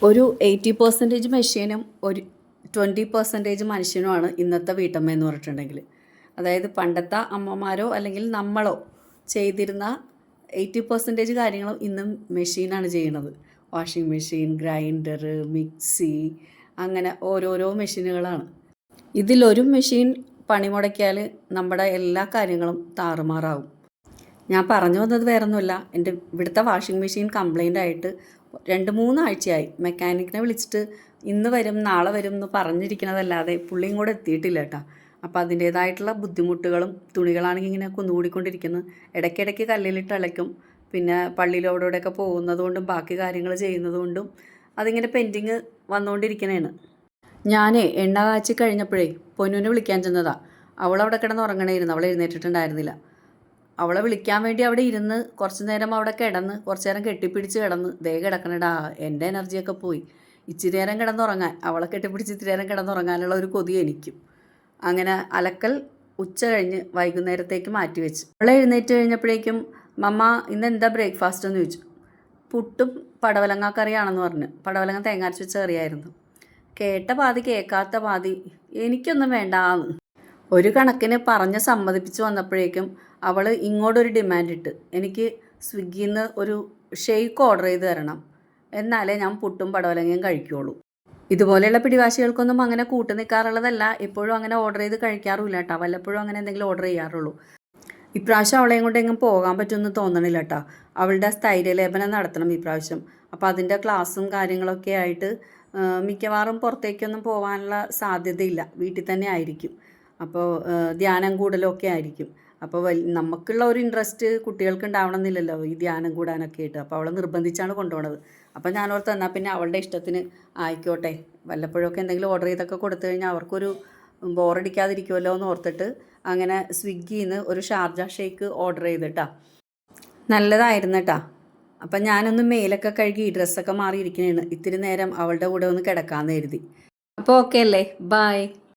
ഒരു 80% മെഷീനും ഒരു 20% മനുഷ്യനുമാണ് ഇന്നത്തെ വീട്ടമ്മ എന്ന് പറഞ്ഞിട്ടുണ്ടെങ്കിൽ. അതായത് പണ്ടത്തെ അമ്മമാരോ അല്ലെങ്കിൽ നമ്മളോ ചെയ്തിരുന്ന 80% കാര്യങ്ങളും ഇന്നും മെഷീനാണ് ചെയ്യണത്. വാഷിംഗ് മെഷീൻ, ഗ്രൈൻഡർ, മിക്സി, അങ്ങനെ ഓരോരോ മെഷീനുകളാണ്. ഇതിലൊരു മെഷീൻ പണിമുടക്കിയാൽ നമ്മുടെ എല്ലാ കാര്യങ്ങളും താറുമാറാവും. ഞാൻ പറഞ്ഞു വന്നത് വേറൊന്നുമില്ല, എൻ്റെ ഇവിടുത്തെ വാഷിംഗ് മെഷീൻ കംപ്ലൈൻ്റ് ആയിട്ട് 2-3 ആഴ്ചയായി. മെക്കാനിക്കിനെ വിളിച്ചിട്ട് ഇന്ന് വരും നാളെ വരും എന്ന് പറഞ്ഞിരിക്കുന്നതല്ലാതെ പുള്ളിയും കൂടെ എത്തിയിട്ടില്ല കേട്ടോ. അപ്പോൾ അതിൻ്റേതായിട്ടുള്ള ബുദ്ധിമുട്ടുകളും, തുണികളാണെങ്കിൽ ഇങ്ങനെ കുന്നുകൂടിക്കൊണ്ടിരിക്കുന്നു. ഇടയ്ക്കിടയ്ക്ക് കല്ലിലിട്ട് ഇളയ്ക്കും. പിന്നെ പള്ളിയിലോടൊക്കെ പോകുന്നത് കൊണ്ടും ബാക്കി കാര്യങ്ങൾ ചെയ്യുന്നത് കൊണ്ടും അതിങ്ങനെ പെൻഡിങ് വന്നുകൊണ്ടിരിക്കണേണ്. ഞാൻ എണ്ണ കാച്ചി കഴിഞ്ഞപ്പോഴേ പൊന്നുവിനെ വിളിക്കാൻ ചെന്നതാണ്. അവളവിടെ കിടന്ന് ഉറങ്ങണേയിരുന്നു, അവൾ എഴുന്നേറ്റിട്ടുണ്ടായിരുന്നില്ല. അവളെ വിളിക്കാൻ വേണ്ടി അവിടെ ഇരുന്ന് കുറച്ച് നേരം അവിടെ കിടന്ന് കുറച്ച് നേരം കെട്ടിപ്പിടിച്ച് കിടന്ന് ദേ കിടക്കണടാ, എൻ്റെ എനർജിയൊക്കെ പോയി. ഇച്ചിരി നേരം കിടന്നുറങ്ങാൻ, അവളെ കെട്ടിപ്പിടിച്ച് ഇത്തിരി നേരം കിടന്നുറങ്ങാനുള്ള ഒരു കൊതി എനിക്കും. അങ്ങനെ അലക്കൽ ഉച്ച കഴിഞ്ഞ് വൈകുന്നേരത്തേക്ക് മാറ്റി വെച്ച്. അവളെ എഴുന്നേറ്റ് കഴിഞ്ഞപ്പോഴേക്കും മമ്മ ഇന്ന് എന്താ ബ്രേക്ക്ഫാസ്റ്റ് എന്ന് ചോദിച്ചു. പുട്ടും പടവലങ്ങ കറിയാണെന്ന് പറഞ്ഞു. പടവലങ്ങ തേങ്ങാരച്ച് വെച്ച കറിയായിരുന്നു. കേട്ട പാതി കേൾക്കാത്ത പാതി എനിക്കൊന്നും വേണ്ടാന്ന്. ഒരു കണക്കിന് പറഞ്ഞ് സമ്മതിപ്പിച്ച് വന്നപ്പോഴേക്കും അവൾ ഇങ്ങോട്ടൊരു ഡിമാൻഡ് ഇട്ട്, എനിക്ക് സ്വിഗ്ഗിയിൽ നിന്ന് ഒരു ഷെയ്ക്ക് ഓർഡർ ചെയ്ത് തരണം, എന്നാലേ ഞാൻ പുട്ടും പടവലങ്ങയും കഴിക്കുകയുള്ളൂ. ഇതുപോലെയുള്ള പിടിവാശികൾക്കൊന്നും അങ്ങനെ കൂട്ടു നിൽക്കാറുള്ളതല്ല. എപ്പോഴും അങ്ങനെ ഓർഡർ ചെയ്ത് കഴിക്കാറുമില്ല കേട്ടോ. വല്ലപ്പോഴും അങ്ങനെ എന്തെങ്കിലും ഓർഡർ ചെയ്യാറുള്ളൂ. ഇപ്രാവശ്യം അവളെയും കൊണ്ട് എങ്ങും പോകാൻ പറ്റുമെന്ന് തോന്നണില്ല കേട്ടോ. അവളുടെ സ്ഥൈര്യലേപനം നടത്തണം ഇപ്രാവശ്യം. അപ്പോൾ അതിൻ്റെ ക്ലാസ്സും കാര്യങ്ങളൊക്കെ ആയിട്ട് മിക്കവാറും പുറത്തേക്കൊന്നും പോകാനുള്ള സാധ്യതയില്ല, വീട്ടിൽ തന്നെ ആയിരിക്കും. അപ്പോൾ ധ്യാനം കൂടലൊക്കെ ആയിരിക്കും. അപ്പോൾ നമുക്കുള്ള ഒരു ഇൻട്രസ്റ്റ് കുട്ടികൾക്ക് ഉണ്ടാവണമെന്നില്ലല്ലോ ഈ ധ്യാനം കൂടാനൊക്കെ ആയിട്ട്. അപ്പോൾ അവളെ നിർബന്ധിച്ചാണ് കൊണ്ടുപോകുന്നത്. അപ്പോൾ ഞാനോർത്ത് എന്നാൽ പിന്നെ അവളുടെ ഇഷ്ടത്തിന് ആയിക്കോട്ടെ, വല്ലപ്പോഴൊക്കെ എന്തെങ്കിലും ഓർഡർ ചെയ്തൊക്കെ കൊടുത്തു കഴിഞ്ഞാൽ അവർക്കൊരു ബോറടിക്കാതിരിക്കുമല്ലോ എന്ന് ഓർത്തിട്ട് അങ്ങനെ സ്വിഗ്ഗിയിൽ നിന്ന് ഒരു ഷാർജ ഷേക്ക് ഓർഡർ ചെയ്തിട്ടാ. നല്ലതായിരുന്നു കേട്ടോ. അപ്പം ഞാനൊന്ന് മേലൊക്കെ കഴുകി ഡ്രസ്സൊക്കെ മാറിയിരിക്കണേണ്. ഇത്തിരി നേരം അവളുടെ കൂടെ ഒന്ന് കിടക്കാമെന്ന് കരുതി. അപ്പോൾ ഓക്കെ അല്ലേ, ബായ്.